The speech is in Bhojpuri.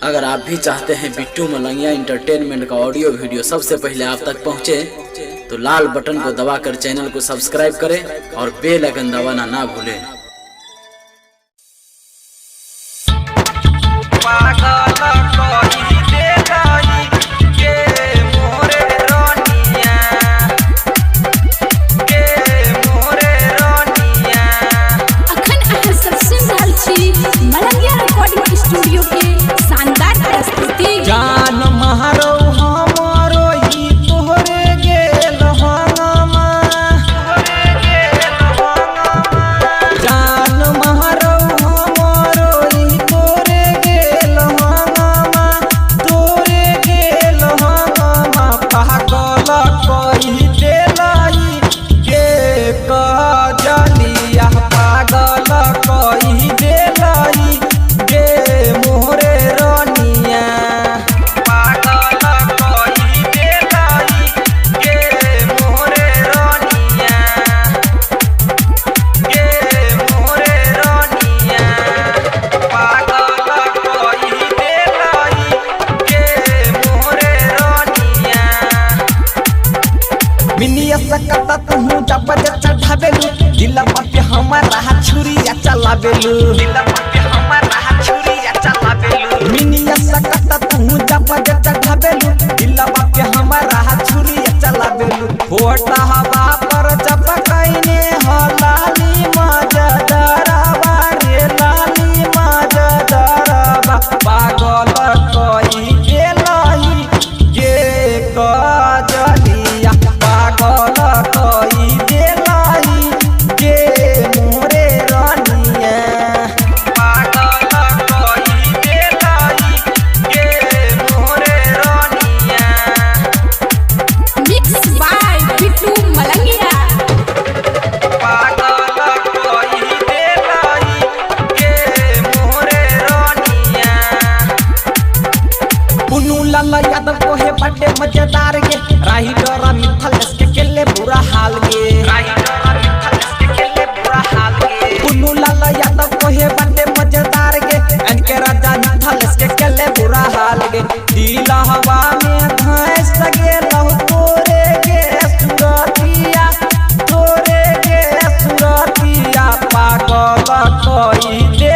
अगर आप भी चाहते हैं बिट्टू मलंगिया इंटरटेनमेंट का ऑडियो वीडियो सबसे पहले आप तक पहुंचे, तो लाल बटन को दबाकर चैनल को सब्सक्राइब करें और बेल आइकन दबाना ना भूलें। मलंगिया रिकॉर्डिंग स्टूडियो के शानदार प्रस्तुति। जान महारो हमारो ही तोहरे गेल हंगमा, जान महारो हमारो ही तोरे गेल हंगमा, तोरे गेल हंगमा। पागल कही देलाई के कजलिया, पागल कही देलाई गे मोरे रनिया, पागल कही देलाई गे मोरे रनिया, गे मोरे रनिया, पागल कही देलाई गे मोरे रनिया। मिनिया सकता तू जब चढ़ावेलू, दिल पे हमारा छुरिया चलावेलू, दिल पे हमारा छुरिया चलावेलू। मिनिया सकता तू जब चढ़ावेलू, दिल पे हमारा छुरिया चलावेलू। होटा हवा पर जब कइने हलाली मजदरवा रे, लाली मजदरवा। पागल कही देलाई गे कजलिया, पागल कही देलाई गे मोरे रनिया, पागल कही देलाई गे मोरे रनिया। Mix by Bittu Malangiya. पागल कही देलाई गे मोरे रनिया। पुनू लाला यादव को है बड़े मजेदार गे, राही डरा मिथल इसके केले बुरा हाल गे, राही डरा मिथल इसके केले बुरा हाल गे। पुनू लाला यादव को है बड़े मजेदार गे, इनके राजा मिथल इसके केले बुरा हाल गे। दिल हवा में धंस गे लहु तोरे गे सुरतिया, तोरे गे सुरतिया। पागल कही दे